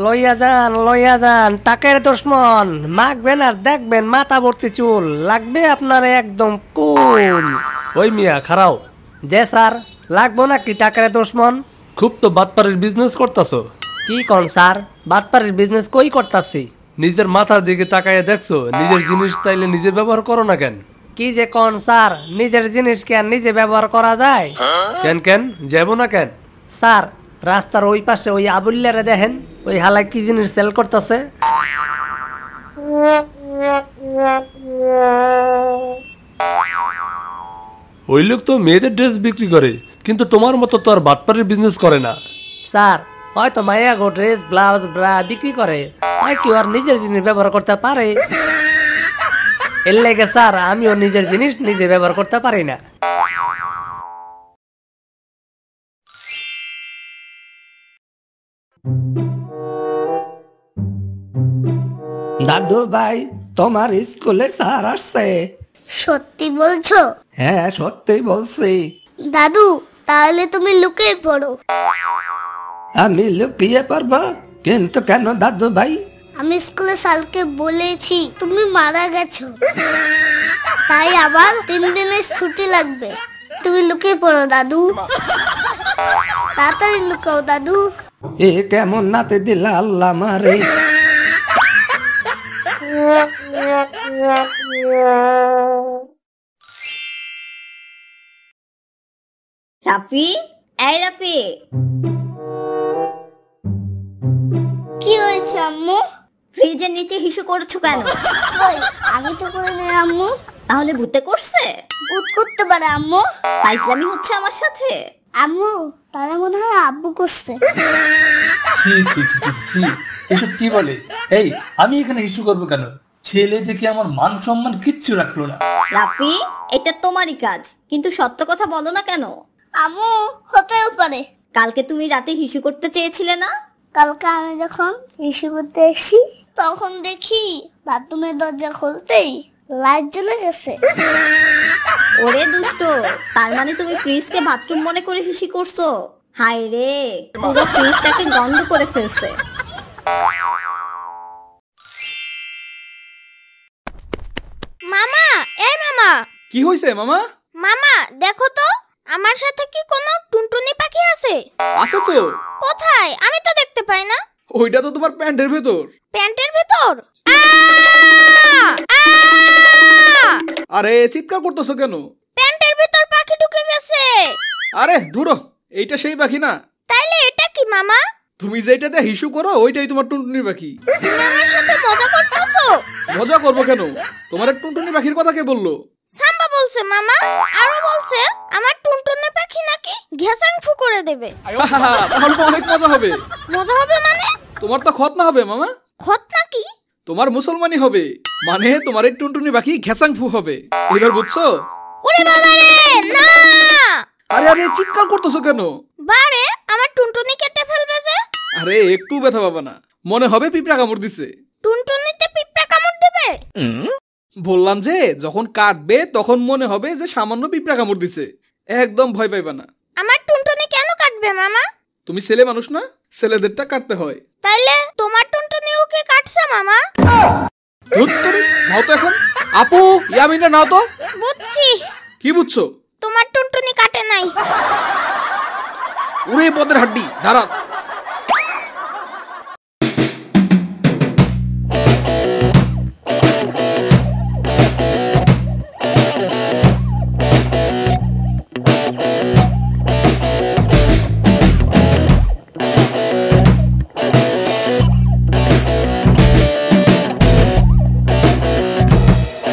লইয়া যান টাকের দুশমন, মাখবেন আর দেখবেন মাথা ভর্তি চুল, লাগবে আপনার একদম কুল। ওই মিয়া খারাও। যে স্যার, লাগবো নাকি টাকের দুশমন? খুব তো বাটপাড়ির বিজনেস করতেছো। কি কোন স্যার, বাটপাড়ির বিজনেস কই করতাছি? নিজের মাথার দিকে তাকাইয়া দেখছো, নিজের জিনিস তাইলে নিজে ব্যবহার করো না কেন? কি যে কোন স্যার, নিজের জিনিস কেন নিজে ব্যবহার করা যায়? কেন যাবো না কেন? স্যার, রাস্তার ওই পাশে ওই আবুল্লারে দেখেন, ওই হালায় কি জিনিস সেল করতেছে। ওই লোক তো মেয়েদের ড্রেস বিক্রি করে, কিন্তু তোমার মতো তো আর বাটপাড়ির বিজনেস করে না। স্যার, হয়তো মাইয়া গো ড্রেস ব্লাউজ ব্রা বিক্রি করে, তাই কেউ আর নিজের জিনিস ব্যবহার করতে পারে। এর লেগে স্যার আমিও নিজের জিনিস নিজে ব্যবহার করতে পারি না। দাদু ভাই, তোমার স্কুলের স্যার আসছে। সত্যি বলছো? হ্যাঁ, সত্যি বলছি। দাদু, তাহলে তুমি লুকিয়ে পড়ো। আমি লুকিয়ে পারবো? কিন্তু কেন দাদু ভাই? আমি স্কুলে স্যারকে বলেছি তুমি মারা গেছো, তাই আবার 3 দিনের ছুটি লাগবে। তুমি লুকিয়ে পড়ো দাদু, তাড়াতাড়ি লুকাও দাদু। এ কেমন নাতে দিলা আল্লাহ মারে। রাফি, এই রাফি। কি হয়েছে আম্মু? ফ্রিজের নিচে হিসু করছো কেন? কই, আমি তো করিনি আম্মু। তাহলে ভূতে করছে? ভূত করতে পারে আম্মু। ফাইজলামি হচ্ছে আমার সাথে? আম্মু, তারা মনে হয় আব্বু করছে। ছি ছি ছি ছি ছি, এসব কি বলে? এই, আমি এখানে ইস্যু করবো কেন? ছেলে দেখে আমার মান সম্মান কিচ্ছু রাখলো না। রাফি, এটা তোমারই কাজ, কিন্তু সত্য কথা বলো না কেন? আম্মু, হতেও পারে। কালকে তুমি রাতে হিসু করতে চেয়েছিলে না? কালকে আমি যখন ইস্যু করতে এসেছি, তখন দেখি বাথরুমের দরজা খুলতেই লাইট জ্বলে গেছে। ওরে দুষ্ট, তার মানে তুমি ফ্রিজকে বাথরুম মনে করে হিসি করছো? হায় রে, পুরো ফ্রিজটাকে গন্ধ করে ফেলছে। মামা, এই মামা। কি হয়েছে মামা? মামা দেখো তো, আমার সাথে কি কোনো টুনটুনি পাখি আছে? আছে তো। কোথায়? আমি তো দেখতে পাই না। ওইটা তো তোমার প্যান্টের ভেতর। প্যান্টের ভেতর? আরে চিৎকার করতেছো কেন? প্যান্টের ভেতর পাখি ঢুকে গেছে। আরে ধুরো, এইটা সেই পাখি না। তাইলে এটা কি মামা? তুমি যেটাতে হিসু করো ওইটাই তোমার টুনটুনি পাখি। তুমি আমার সাথে মজা করতেছো? মজা করবো কেন? তোমার টুনটুনি পাখির কথা কে বললো? সাম্বা বলছে মামা, আরো বলছে আমার টুনটুনি পাখি নাকি ঘেসাং ফু করে দেবে। তাহলে তো অনেক মজা হবে। মজা হবে মানে? তোমার তো খতনা হবে মামা। খতনা কি? তোমার মুসলমানি হবে, মানে তোমার এই টুনটুনি পাখি ঘেসাং ফু হবে। এবার বুঝছো? ওরে বাবা রে, না! আরে আরে চিৎকার করতেছো কেন? বারে, আমার টুনটুনি কেটে ফেলবে যে। আরে একটু ব্যথা পাবা না, মনে হবে পিঁপড়া কামড় দিছে। টুনটুনিতে পিঁপড়া কামড় দেবে? বললাম যে যখন কাটবে তখন মনে হবে যে সামান্য পিঁপড়া কামড় দিছে, একদম ভয় পাইবা না। আমার টুনটুনি কেন কাটবে মামা? তুমি ছেলে মানুষ না, ছেলেদেরটা কাটতে হয়। তাইলে তোমার টুনটুনি ওকে কাটছে মামা? নাও তো এখন। আপু, ইয়ামিনা নাও তো। বুঝছি। কি বুঝছো? তোমার টুনটুনি কাটে নাই। ওরে পদের হাড্ডি, দাঁড়া।